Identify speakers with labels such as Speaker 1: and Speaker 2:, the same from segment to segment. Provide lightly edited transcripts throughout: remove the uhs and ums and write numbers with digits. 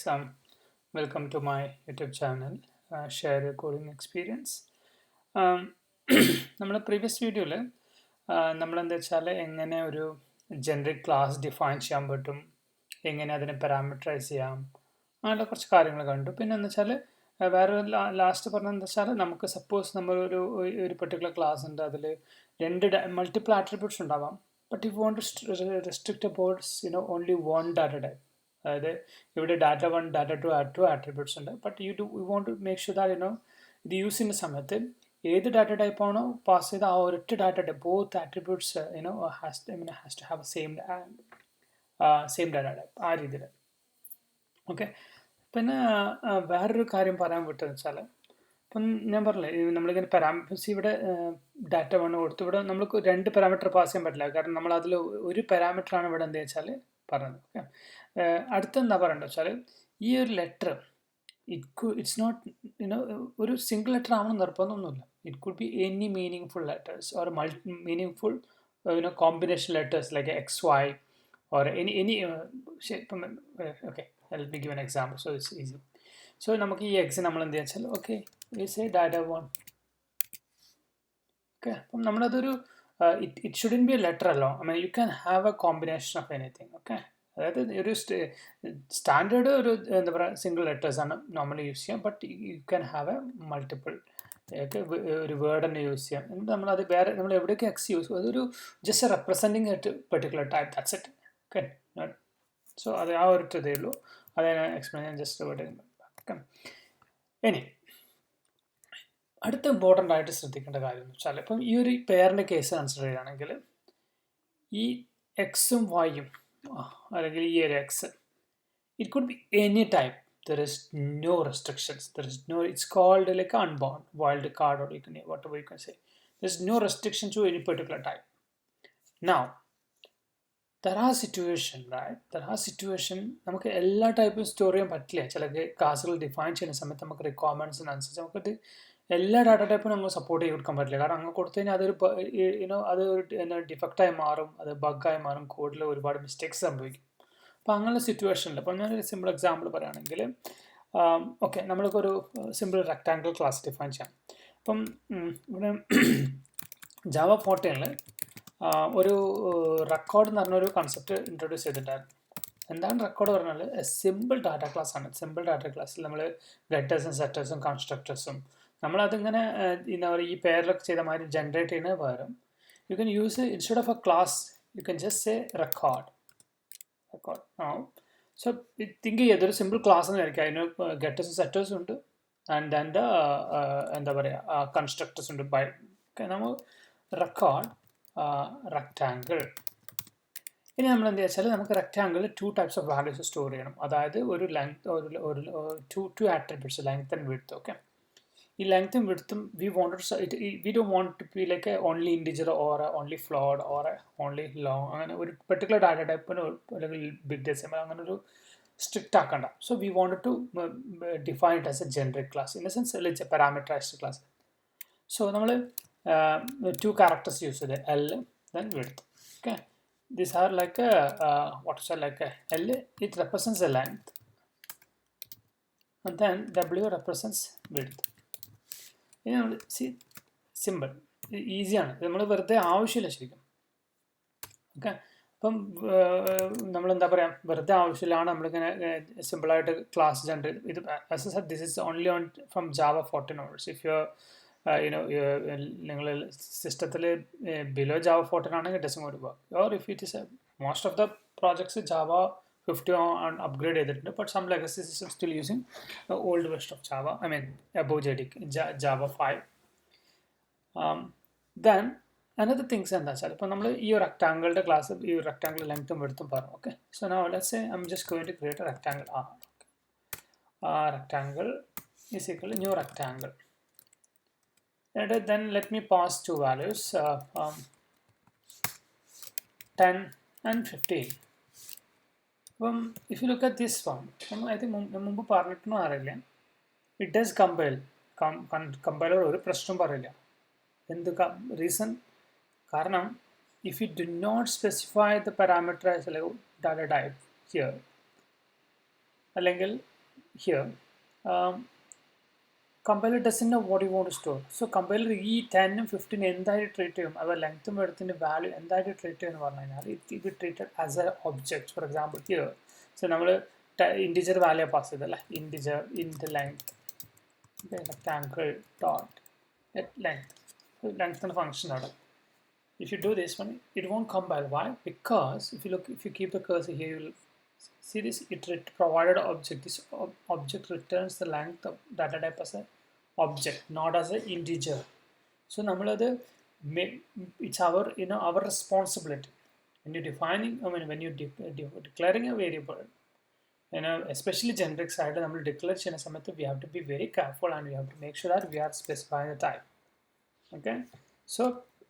Speaker 1: Welcome to my YouTube channel, Share Your Coding Experience. നമ്മുടെ previous വീഡിയോയിൽ നമ്മളെന്താ വെച്ചാൽ എങ്ങനെ ഒരു ജനറിക് ക്ലാസ് ഡിഫൈൻ ചെയ്യാൻ പറ്റും, എങ്ങനെ അതിനെ പാരാമീറ്ററൈസ് ചെയ്യാം, അങ്ങനെയുള്ള കുറച്ച് കാര്യങ്ങൾ കണ്ടു. പിന്നെ എന്താ വെച്ചാൽ വേറെ ലാസ്റ്റ് പറഞ്ഞതെന്ന് വെച്ചാൽ നമുക്ക് സപ്പോസ് നമ്മളൊരു ഒരു പെർട്ടിക്കുലർ ക്ലാസ് ഉണ്ട്, അതിൽ മൾട്ടിപ്പിൾ ആട്രിബ്യൂട്ട്സ് ഉണ്ടാവാം. But you want to restrict about only one data type. അതായത് ഇവിടെ ഡാറ്റ 1 ഡാറ്റ 2 ആട്രിബ്യൂട്ട്സ് ഉണ്ട്. But you want to make sure that ഇത് യൂസ് ചെയ്യുന്ന സമയത്ത് ഏത് ഡാറ്റ ടൈപ്പ് ആണോ പാസ് ചെയ്ത ആ ഒരൊറ്റ data type both attributes has to have same data type, ആ രീതിയിൽ. ഓക്കെ. പിന്നെ വേറൊരു കാര്യം പറയാൻ വിട്ടെന്ന് വെച്ചാൽ, ഇപ്പം ഞാൻ പറഞ്ഞില്ലേ നമ്മളിങ്ങനെ പാരാമീറ്റേഴ്സ് ഇവിടെ ഡാറ്റ 1 കൊടുത്തു, ഇവിടെ നമുക്ക് 2 പാരാമീറ്റർ പാസ് ചെയ്യാൻ പറ്റില്ല. കാരണം നമ്മൾ അതിൽ ഒരു പാരാമീറ്ററാണ് ഇവിടെ എന്താ വെച്ചാൽ പറഞ്ഞത്. ഓക്കെ. അടുത്തെന്താ പറയണ്ടെന്ന് വെച്ചാൽ ഈ ഒരു ലെറ്റർ ഇറ്റ്സ് നോട്ട് ഒരു സിംഗിൾ ലെറ്റർ ആവണം നിർബന്ധമൊന്നുമില്ല. It could be any meaning letters or meaning combination letters like XY or any shape. Okay, let me give an example so it's easy. So നമുക്ക് ഈ X നമ്മൾ എന്ത് വെച്ചാൽ okay say data 1. Okay, അപ്പം നമ്മളതൊരു it shouldn't be a letter അല്ലോ. You can have a combination of anything. Okay, അതായത് ഒരു സ്റ്റാൻഡേർഡ് ഒരു എന്താ പറയുക സിംഗിൾ ലെറ്റേഴ്സ് ആണ് നോർമലി യൂസ് ചെയ്യാം. But you can have a multiple ഒരു വേർഡ് തന്നെ യൂസ് ചെയ്യാം. എന്നിട്ട് നമ്മളത് വേറെ നമ്മൾ എവിടെയൊക്കെ എക്സ് യൂസ് അതൊരു just representing a particular type, that's it. Okay, so അത് ആ ഒരു ഇതേ ഉള്ളൂ. അത് ഞാൻ എക്സ്പ്ലെയിൻ ചെയ്യാൻ ജസ്റ്റ് വേർഡ്. ഓക്കെ, ഇനി അടുത്ത ഇമ്പോർട്ടൻ്റ് ആയിട്ട് ശ്രദ്ധിക്കേണ്ട കാര്യം എന്ന് വെച്ചാൽ, ഇപ്പം ഈ ഒരു പെയറിൻ്റെ കേസ് കൺസിഡർ ചെയ്യുകയാണെങ്കിൽ ഈ എക്സും വൈയും അല്ലെങ്കിൽ ഈ ഒരു X it could be any type. There is no restrictions. It's called like unbound wild card, or whatever you can say. There's no restriction to any particular type. Now there are situation, right? നമുക്ക് എല്ലാ ടൈപ്പും store ചെയ്യാൻ പറ്റില്ല. ചില ക്ലാസ്സുകൾ define ചെയ്യുന്ന സമയത്ത് നമുക്ക് റിക്വയർമെൻറ്റ്സിനനുസരിച്ച് നമുക്കത് എല്ലാ ഡാറ്റ ടൈപ്പും നമ്മൾ സപ്പോർട്ട് ചെയ്ത് കൊടുക്കാൻ പറ്റില്ല. കാരണം അങ്ങനെ കൊടുത്തു കഴിഞ്ഞാൽ അതൊരു ഡിഫക്റ്റായി മാറും, അത് ബഗ്ഗായി മാറും, കോഡിൽ ഒരുപാട് മിസ്റ്റേക്സ് സംഭവിക്കും. അപ്പോൾ അങ്ങനെയുള്ള സിറ്റുവേഷനിൽ അപ്പം ഞാനൊരു സിമ്പിൾ എക്സാമ്പിൾ പറയുകയാണെങ്കിൽ, ഓക്കെ, നമ്മൾക്കൊരു സിമ്പിൾ റെക്ടാങ്കിൾ ക്ലാസ് ഡിഫൈൻ ചെയ്യാം. അപ്പം ഇവിടെ ജാവ 14 ഒരു റെക്കോർഡ് എന്ന് പറഞ്ഞൊരു കൺസെപ്റ്റ് ഇൻട്രൊഡ്യൂസ് ചെയ്തിട്ടുണ്ടായിരുന്നു. എന്താണ് റെക്കോർഡ് പറഞ്ഞാൽ സിമ്പിൾ ഡാറ്റ ക്ലാസ് ആണ്. സിമ്പിൾ ഡാറ്റ ക്ലാസ്സിൽ നമ്മൾ ഗെറ്റേഴ്സും സെറ്റേഴ്സും കൺസ്ട്രക്ടേഴ്സും നമ്മളതിങ്ങനെ എന്താ പറയുക ഈ പേരിലൊക്കെ ചെയ്ത മാതിരി ജനറേറ്റ് ചെയ്യുന്നതിന് പകരം you can use instead of A class you can just say record. So think ചെയ്തൊരു സിമ്പിൾ ക്ലാസ് എന്ന് വിചാരിക്കുക. അതിന് ഗെറ്റേഴ്സും സെറ്റേഴ്സും ഉണ്ട് ആൻഡ് ദെൻ എന്താ പറയുക കൺസ്ട്രക്ടേഴ്സ് ഉണ്ട്. നമ്മൾ റെക്കോർഡ് റെക്ടാങ്കിൾ. ഇനി നമ്മൾ എന്ത് വെച്ചാൽ നമുക്ക് റെക്ടാങ്കിളിൽ 2 ടൈപ്സ് ഓഫ് വാല്യൂസ് സ്റ്റോർ ചെയ്യണം. അതായത് ഒരു length two attributes length and width. Okay, ഈ ലെങ്ത്തും വിഡ്ത്തും we don't want to be like only integer or only float or only long. അങ്ങനെ ഒരു പെർട്ടിക്കുലർ ഡാറ്റ ടൈപ്പിന് അല്ലെങ്കിൽ ബിഗ് ഡെസിമൽ അങ്ങനെ ഒരു സ്ട്രിക്റ്റ് ആക്കണ്ട. So we want to define it as a generic class in a sense it's a parameterised class. So നമ്മൾ 2 characters use ചെയ്ത് L then width. Okay, these are like L, it represents the length, and then W represents width. ഇനി നമ്മൾ simple ഈസിയാണ്, നമ്മൾ വെറുതെ ആവശ്യമില്ല ശരിക്കും. Okay, അപ്പം നമ്മളെന്താ പറയുക വെറുതെ ആവശ്യമില്ലാണ് നമ്മളിങ്ങനെ സിമ്പിളായിട്ട് ക്ലാസ് ജനറേറ്റ് ഇത്. This is only on from Java 14 onwards. If you നിങ്ങൾ സിസ്റ്റത്തിൽ ബിലോ ജാവ 14 ആണെങ്കിൽ it doesn't going to work. Or if it is most of the projects Java 50 upgrade ചെയ്തിട്ടുണ്ട്. But some legacy system still using old version of Java, above Java 5. Then another things എന്താ വെച്ചാൽ ഇപ്പം നമ്മൾ ഈ റെക്ടാങ്കിളുടെ class ഈ rectangle ലെങ്ത്തും വെടുത്തും പറഞ്ഞു. Okay, so now let's say I am just going to create a rectangle. Rectangle is equal new rectangle. Then let me pass 2 values, 10 and 15. If you look at this one, I think മുമ്പ് പറഞ്ഞിട്ടൊന്നും അറിയില്ല, it does compile. Compiler ഒരു പ്രശ്നം പറയില്ല. എന്ത് reason? കാരണം if you do not specify the parameter as a data type here, അല്ലെങ്കിൽ here, compiler doesn't know what you want to store. So compiler ഈ 10 ഉം 15 എന്തായിട്ട് ട്രീറ്റ് ചെയ്യും, അവ ലെങ്ത്തും എടുത്തിൻ്റെ വാല്യൂ എന്തായിട്ട് ട്രീറ്റ് ചെയ്യുമെന്ന് പറഞ്ഞു കഴിഞ്ഞാൽ ഇത് treated as a object. For example here, so നമ്മൾ ഇൻറ്റിജർ വാല്യൂ പാസ് ചെയ്തല്ലേ, integer int length rectangle dot at length. So length and function order. If you do this one, it won't compile. Why? Because if you keep the cursor here, you will see this. It provided object. This object returns the length of data type as a object, not as an integer. So it's our our responsibility when you defining. I mean, when you declaring a variable. Especially generic side, we declare we have to be very careful and we have to make sure that we are specifying the type. Okay, so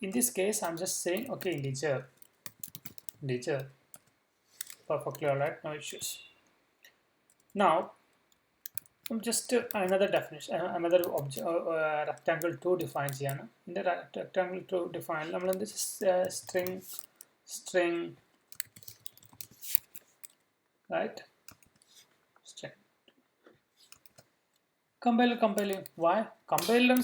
Speaker 1: in this case I'm just saying okay, integer, perfectly alright, no issues. Now I'm just another definition, another object, rectangle 2 defines here. In the rectangle 2 define, this is string, right? Compiler. Why? Compiler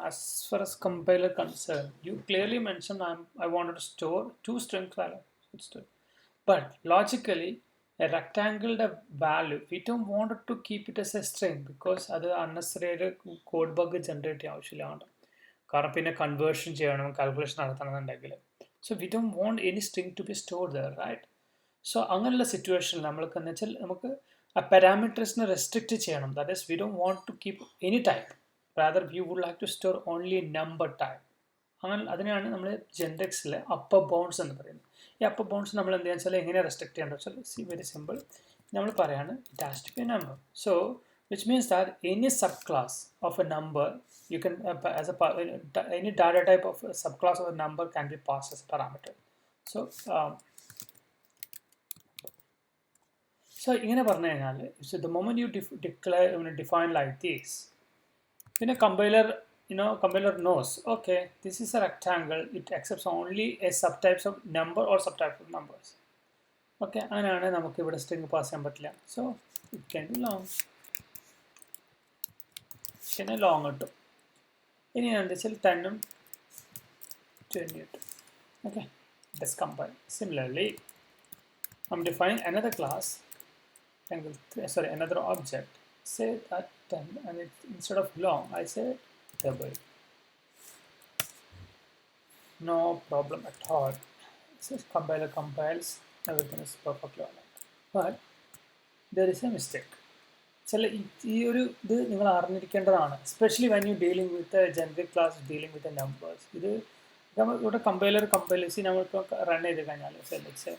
Speaker 1: as far as compiler concerned, you clearly mentioned I wanted to store 2 string values. But logically, a rectangle value, we don't want to keep it as a string because other unnecessary code bug generate conversion calculation. So we don't want any string to be stored there, right? So angala situation a parameter is restricted cheyyanam. That is, we don't want to keep any type. Rather, we would like to store only number type. അതിനെയാണ് നമ്മൾ ജെൻഡെക്സിൽ upper bounds എന്ന് പറയുന്നത്. ഈ upper bounds നമ്മൾ എന്ത് ചെയ്യാന്ന് വെച്ചാൽ എങ്ങനെ റെസ്ട്രിക്ട് ചെയ്യാന്ന് വെച്ചാൽ വെരി സിമ്പിൾ. നമ്മൾ പറയാണ് it has to be a number. So which means that any subclass of a number you can any data type of a subclass of a number can be passed as a parameter. So the moment you define like this, then a compiler knows, okay, this is a rectangle, it accepts only a subtypes of number or subtypes of numbers. Okay, and string pass. So it can be long. Long 10 and 28. Okay, let's compile. Similarly, I'm defining another class, another object. Say that 10, and instead of long, I say double. No problem at all. So compiler compiles, everything is perfectly alright. But there is a mistake. Especially when you're dealing with a generic class, dealing with the numbers. Compiler see now run let's say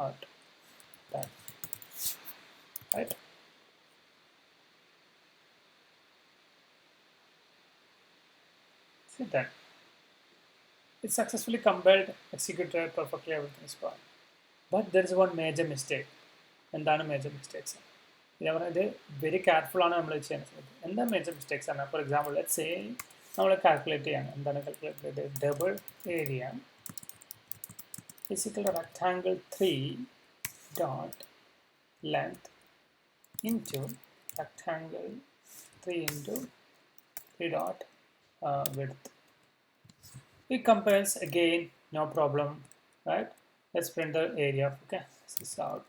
Speaker 1: out that, right? See that it's successfully compiled, executed perfectly, everything is fine. But there is one major mistake. And then major mistakes. Very careful on and the major mistakes. For example, let's say now calculate and then calculate the double area is equal to rectangle 3 dot length into rectangle 3 into 3 dot width. It compiles again, no problem, right? Let's print the area. Okay, this is out.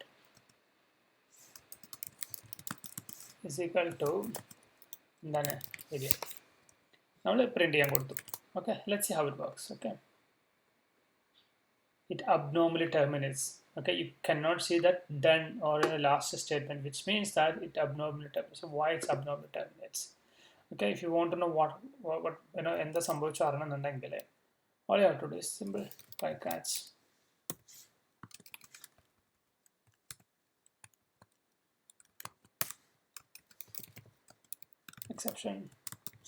Speaker 1: Is equal to then area. Now let's print it. Okay, let's see how it works. Okay, it abnormally terminates. Okay, you cannot see that done or in the last statement, which means that it abnormally terminates. So why it's abnormally terminates? Okay, if you want to know what in the sambhavichu, all you have to do is simple try catch. Exception.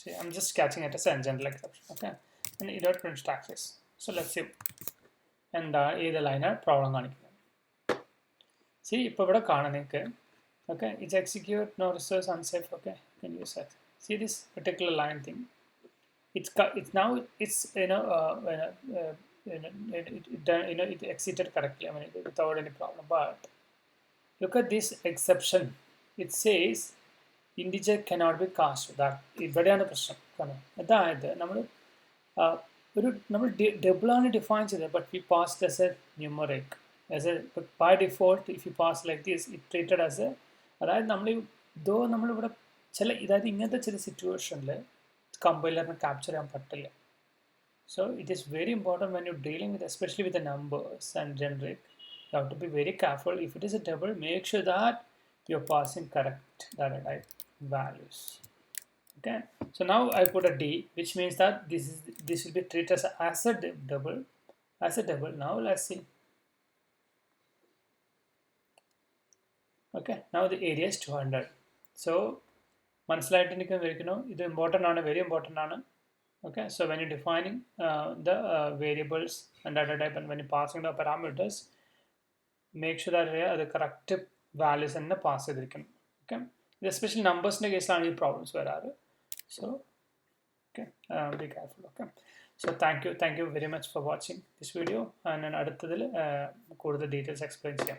Speaker 1: See, I'm just catching it as a general exception. Okay, and it does print stackface. So let's see. And either liner problem. See, okay, it's execute, no resource unsafe. Okay, can use that. See this particular line thing. It's now it's it exited correctly. I mean, without any problem. But look at this exception. It says integer cannot be cast. That ഇവിടെയാണ് പ്രശ്നം കാരണം അതായത് നമ്മൾ ഒരു നമ്മൾ double ആണ് define ചെയ്തത് but we passed as a numeric as a by default if you pass like this it treated as a അതായത് നമ്മൾ ഇതോ നമ്മളിവിടെ ചില ഇതായത് ഇങ്ങനത്തെ ചില സിറ്റുവേഷനിൽ കമ്പൈലറിന് ക്യാപ്ചർ ചെയ്യാൻ പറ്റില്ല. So it is very important when you're dealing with, especially with the numbers and generic, you have to be very careful. If it is a double, make sure that you're passing correct data type values. Okay. So now I put a D, which means that this will be treated as a double, Now let's see. Okay. Now the area is 200. So മനസ്സിലായിട്ട് ഇത് important ആണ്, very important ആണ്. Okay, so when you're defining the variables and data type and when you're passing the parameters, make sure that the correct values in the pass. Okay, especially numbers in the case any problems where are. So okay, be careful. Okay, so thank you very much for watching this video, and then അടുത്തതിൽ കൂടുതൽ details explain ചെയ്യാം.